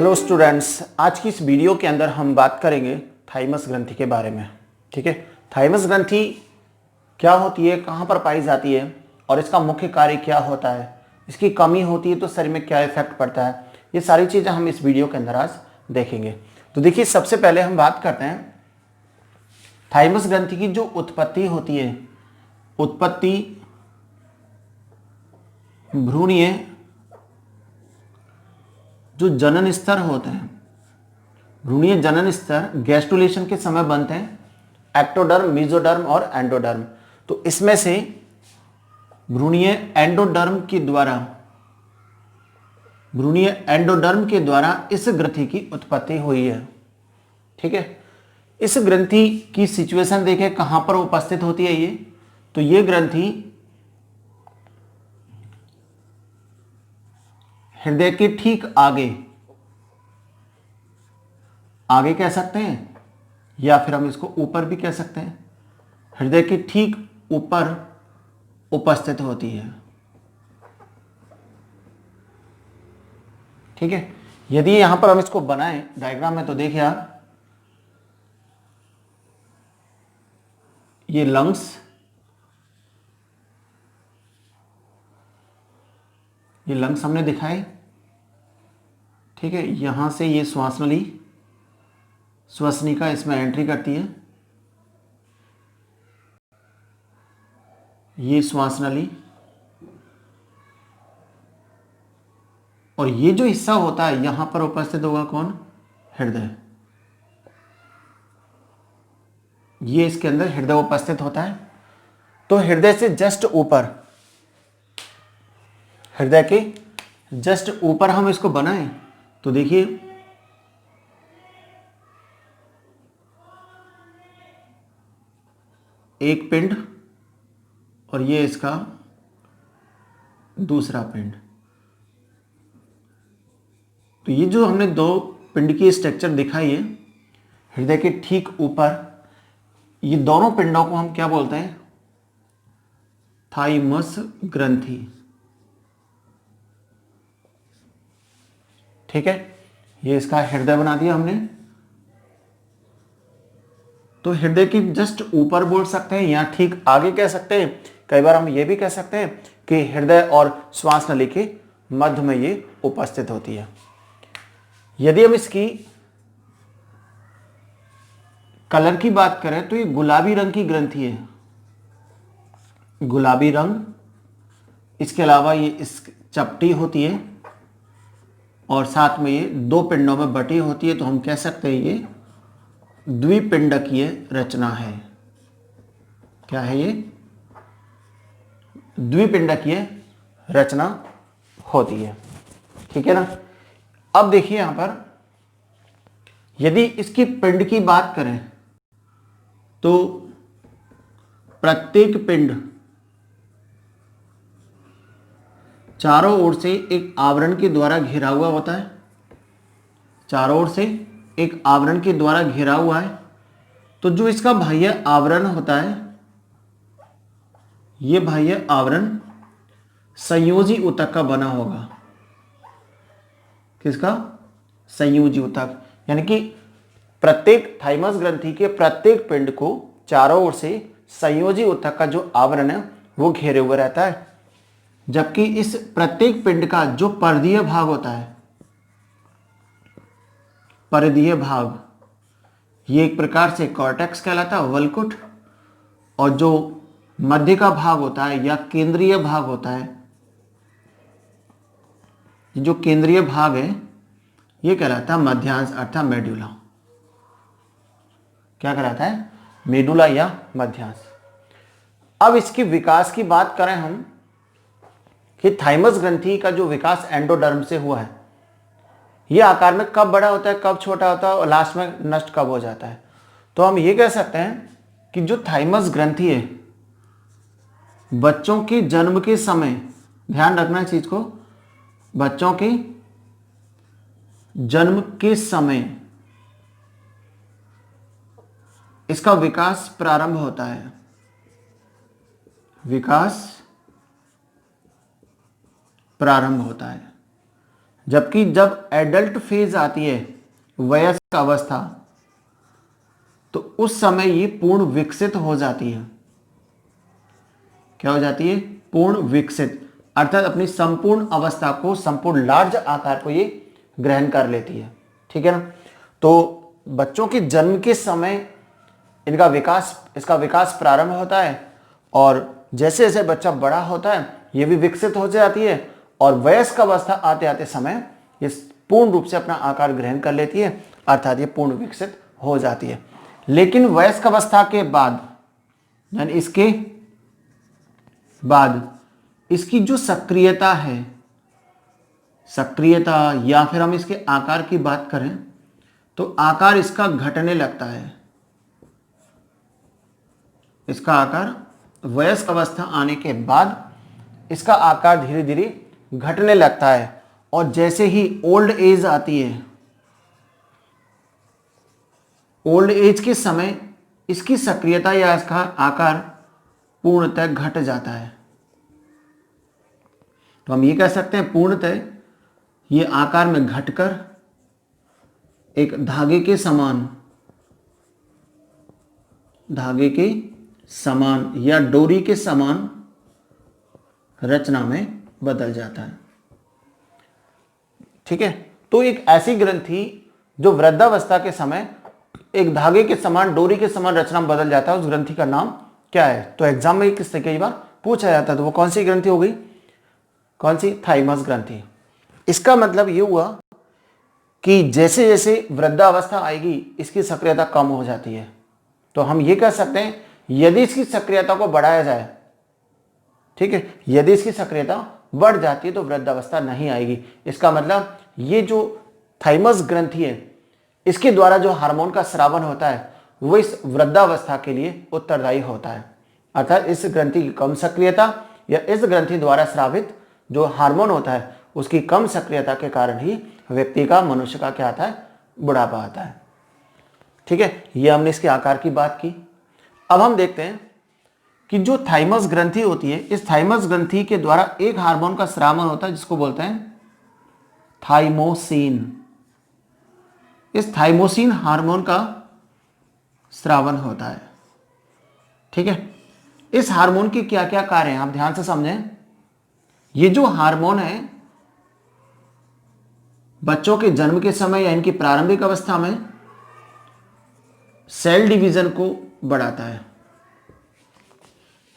Hello students, आज की इस वीडियो के अंदर हम बात करेंगे थाइमस ग्रंथि के बारे में। ठीक है, थाइमस ग्रंथि क्या होती है, कहाँ पर पाई जाती है और इसका मुख्य कार्य क्या होता है, इसकी कमी होती है तो शरीर में क्या इफेक्ट पड़ता है, ये सारी चीज़ें हम इस वीडियो के अंदर आज देखेंगे। तो देखिए, सबसे पहले हम बात करते हैं थाइमस ग्रंथि की जो उत्पत्ति होती है। उत्पत्ति भ्रूणीय जो जनन स्तर होते हैं, भ्रूणीय जनन स्तर गैस्ट्रुलेशन के समय बनते हैं, एक्टोडर्म, मेसोडर्म और एंडोडर्म। तो इसमें से भ्रूणीय एंडोडर्म के द्वारा इस ग्रंथि की उत्पत्ति हुई है। ठीक है, इस ग्रंथि की सिचुएशन देखें, कहां पर उपस्थित होती है ये, तो ये ग्रंथि हृदय के ठीक आगे कह सकते हैं, या फिर हम इसको ऊपर भी कह सकते हैं। हृदय के ठीक ऊपर उपस्थित होती है। ठीक है, यदि यहां पर हम इसको बनाएं डायग्राम में, तो देखिए आप, ये लंग्स, ये लंग्स हमने दिखाए। ठीक है, यहां से ये श्वास नली, श्वसनिका इसमें एंट्री करती है, ये श्वास नली, और ये जो हिस्सा होता है यहां पर उपस्थित होगा कौन, हृदय। ये इसके अंदर हृदय उपस्थित होता है। तो हृदय से जस्ट ऊपर, हृदय के जस्ट ऊपर हम इसको बनाएं तो देखिए, एक पिंड और ये इसका दूसरा पिंड। तो ये जो हमने दो पिंड की स्ट्रक्चर दिखाई है हृदय के ठीक ऊपर, ये दोनों पिंडों को हम क्या बोलते हैं, थाइमस ग्रंथि। ठीक है, ये इसका हृदय बना दिया हमने। तो हृदय के जस्ट ऊपर बोल सकते हैं या ठीक आगे कह सकते हैं। कई बार हम ये भी कह सकते हैं कि हृदय और श्वास नली के मध्य में ये उपस्थित होती है। यदि हम इसकी कलर की बात करें तो ये गुलाबी रंग की ग्रंथि है, गुलाबी रंग। इसके अलावा ये इस चपटी होती है और साथ में ये दो पिंडों में बटी होती है। तो हम कह सकते हैं ये द्विपिंडकीय रचना है। क्या है ये, द्विपिंडकीय रचना होती है। ठीक है ना। अब देखिए यहां पर, यदि इसकी पिंड की बात करें तो प्रत्येक पिंड चारों ओर से एक आवरण के द्वारा घिरा हुआ होता है, चारों ओर से एक आवरण के द्वारा घिरा हुआ है। तो जो इसका बाह्य आवरण होता है, यह बाह्य आवरण संयोजी ऊतक का बना होगा। किसका, संयोजी ऊतक। यानी कि प्रत्येक थाइमस ग्रंथि के प्रत्येक पिंड को चारों ओर से संयोजी ऊतक का जो आवरण है वो घेरे हुए रहता है। जबकि इस प्रत्येक पिंड का जो परिधीय भाग होता है, परिधीय भाग, ये एक प्रकार से कॉर्टेक्स कहलाता है, वल्कुट। और जो मध्य का भाग होता है या केंद्रीय भाग होता है, जो केंद्रीय भाग है ये कहलाता है मध्यांश अर्थात मेडुला। क्या कहलाता है, मेडुला या मध्यांश। अब इसके विकास की बात करें हम कि थाइमस ग्रंथि का जो विकास एंडोडर्म से हुआ है, यह आकार में कब बड़ा होता है, कब छोटा होता है और लास्ट में नष्ट कब हो जाता है। तो हम ये कह सकते हैं कि जो थाइमस ग्रंथि है, बच्चों के जन्म के समय, ध्यान रखना इस चीज को, बच्चों के जन्म के समय इसका विकास प्रारंभ होता है, विकास प्रारंभ होता है। जबकि जब एडल्ट फेज आती है, वयस्क अवस्था, तो उस समय ये पूर्ण विकसित हो जाती है। क्या हो जाती है? पूर्ण विकसित, अर्थात अपनी संपूर्ण अवस्था को, संपूर्ण लार्ज आकार को ये ग्रहण कर लेती है। ठीक है ना? तो बच्चों के जन्म के समय इसका विकास प्रारंभ होता है, और जैसे जैसे बच्चा बड़ा होता है ये भी विकसित हो जाती है, और वयस्क अवस्था आते आते समय ये पूर्ण रूप से अपना आकार ग्रहण कर लेती है, अर्थात ये पूर्ण विकसित हो जाती है। लेकिन वयस्क अवस्था के बाद, यानी इसके बाद, इसकी जो सक्रियता है, सक्रियता या फिर हम इसके आकार की बात करें तो आकार इसका घटने लगता है। इसका आकार वयस्क अवस्था आने के बाद इसका आकार धीरे धीरे घटने लगता है, और जैसे ही ओल्ड एज आती है, ओल्ड एज के समय इसकी सक्रियता या इसका आकार पूर्णतः घट जाता है। तो हम ये कह सकते हैं पूर्णतः ये आकार में घटकर एक धागे के समान या डोरी के समान रचना में बदल जाता है। ठीक है? तो एक ऐसी ग्रंथि जो वृद्धावस्था के समय एक धागे के समान, डोरी के समान रचना में बदल जाता है, उस ग्रंथि का नाम क्या है? तो एग्जाम में किससे कई बार पूछा जाता है, तो वो कौन सी ग्रंथि हो गई? कौन सी? थाइमस ग्रंथि। इसका मतलब ये हुआ कि जैसे जैसे वृद्धावस्था आएगी इसकी सक्रियता कम हो जाती है। तो हम ये कह सकते हैं यदि इसकी सक्रियता को बढ़ाया जाए, ठीक है, यदि इसकी सक्रियता बढ़ जाती है तो वृद्धावस्था नहीं आएगी। इसका मतलब ये जो थाइमस ग्रंथि है इसके द्वारा जो हार्मोन का स्रावन होता है वो इस वृद्धावस्था के लिए उत्तरदायी होता है। अर्थात इस ग्रंथि की कम सक्रियता या इस ग्रंथि द्वारा स्रावित जो हार्मोन होता है उसकी कम सक्रियता के कारण ही व्यक्ति का, मनुष्य का क्या आता है? बुढ़ापा आता है। ठीक है, ये हमने इसके आकार की बात की। अब हम देखते हैं कि जो थाइमस ग्रंथि होती है, इस थाइमस ग्रंथि के द्वारा एक हार्मोन का स्रावन होता है जिसको बोलते हैं थाइमोसिन। इस थाइमोसिन हार्मोन का स्रावन होता है। ठीक है, इस हार्मोन के क्या क्या कार्य हैं आप ध्यान से समझें। ये जो हार्मोन है बच्चों के जन्म के समय या इनकी प्रारंभिक अवस्था में सेल डिवीजन को बढ़ाता है,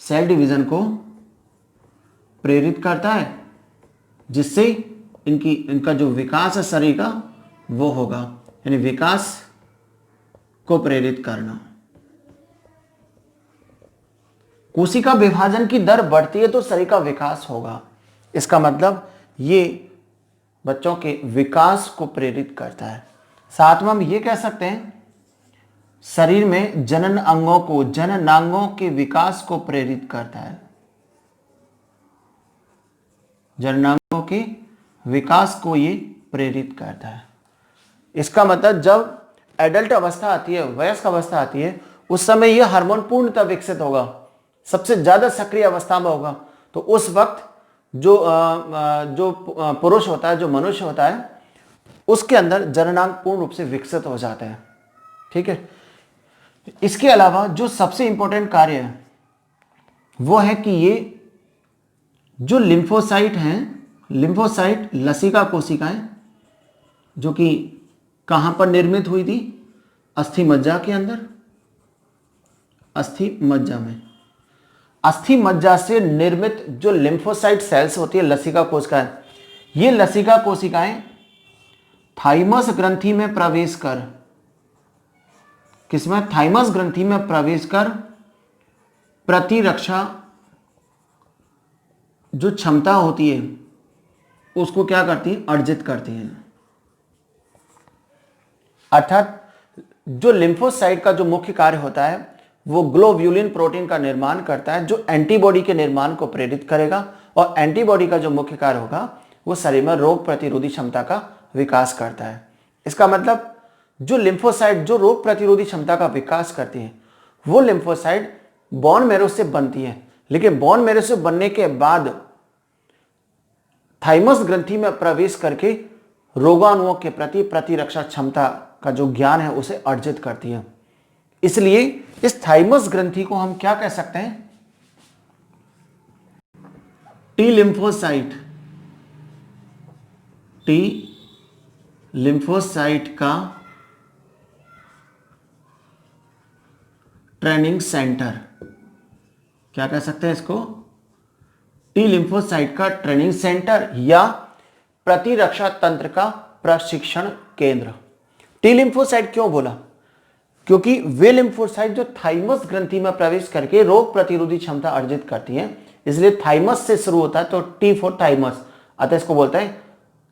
सेल डिवीजन को प्रेरित करता है, जिससे इनका जो विकास है शरीर का वो होगा, यानी विकास को प्रेरित करना। कोशिका विभाजन की दर बढ़ती है तो शरीर का विकास होगा। इसका मतलब ये बच्चों के विकास को प्रेरित करता है। साथ में हम ये कह सकते हैं शरीर में जननांगों के विकास को प्रेरित करता है, जननांगों के विकास को ये प्रेरित करता है। इसका मतलब जब एडल्ट अवस्था आती है, वयस्क अवस्था आती है, उस समय यह हार्मोन पूर्णतः विकसित होगा, सबसे ज्यादा सक्रिय अवस्था में होगा। तो उस वक्त जो पुरुष होता है, जो मनुष्य होता है, उसके अंदर जननांग पूर्ण रूप से विकसित हो जाते हैं। ठीक है, इसके अलावा जो सबसे इंपॉर्टेंट कार्य है वो है कि ये जो लिम्फोसाइट हैं, लिम्फोसाइट लसिका कोशिकाएं, जो कि कहां पर निर्मित हुई थी? अस्थि मज्जा के अंदर, अस्थि मज्जा में। अस्थि मज्जा से निर्मित जो लिम्फोसाइट सेल्स होती है, लसिका कोशिकाएं, ये लसिका कोशिकाएं थाइमस ग्रंथि में प्रवेश कर, किसमें? थाइमस ग्रंथि में प्रवेश कर प्रतिरक्षा जो क्षमता होती है उसको क्या करती है? अर्जित करती हैं। अर्थात जो लिम्फोसाइट का जो मुख्य कार्य होता है वो ग्लोब्यूलिन प्रोटीन का निर्माण करता है, जो एंटीबॉडी के निर्माण को प्रेरित करेगा, और एंटीबॉडी का जो मुख्य कार्य होगा वो शरीर में रोग प्रतिरोधी क्षमता का विकास करता है। इसका मतलब जो लिम्फोसाइट जो रोग प्रतिरोधी क्षमता का विकास करती है वो लिम्फोसाइट बोन मैरो से बनती है, लेकिन बोन मैरो से बनने के बाद थाइमस ग्रंथि में प्रवेश करके रोगाणुओं के प्रति प्रतिरक्षा क्षमता का जो ज्ञान है उसे अर्जित करती है। इसलिए इस थाइमस ग्रंथि को हम क्या कह सकते हैं? टी लिम्फोसाइट का ट्रेनिंग सेंटर, क्या कह सकते हैं इसको? टी लिम्फोसाइट का ट्रेनिंग सेंटर या प्रतिरक्षा तंत्र का प्रशिक्षण केंद्र। टी लिम्फोसाइट क्यों बोला? क्योंकि वे लिम्फोसाइट जो थाइमस ग्रंथि में प्रवेश करके रोग प्रतिरोधी क्षमता अर्जित करती हैं, इसलिए थाइमस से शुरू होता है तो टी फॉर थाइमस, अतः इसको बोलते हैं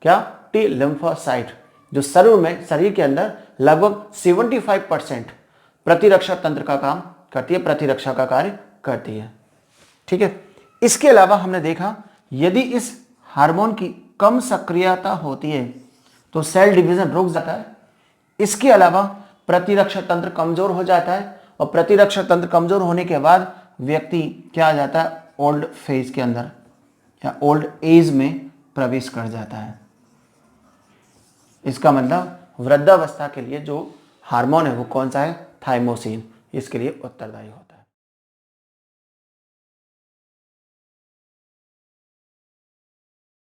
क्या? टी लिम्फोसाइट, जो शरीर के अंदर लगभग 75% प्रतिरक्षा तंत्र का काम करती है, प्रतिरक्षा का कार्य करती है। ठीक है। इसके अलावा हमने देखा यदि इस हार्मोन की कम सक्रियता होती है तो सेल डिवीजन रुक जाता है। इसके अलावा प्रतिरक्षा तंत्र कमजोर हो जाता है और प्रतिरक्षा तंत्र कमजोर होने के बाद व्यक्ति क्या आ जाता है? ओल्ड फेज के अंदर या ओल्ड एज में प्रवेश कर जाता है। इसका मतलब वृद्धावस्था के लिए जो हार्मोन है वो कौन सा है? थाइमोसिन, इसके लिए उत्तरदायी होता है।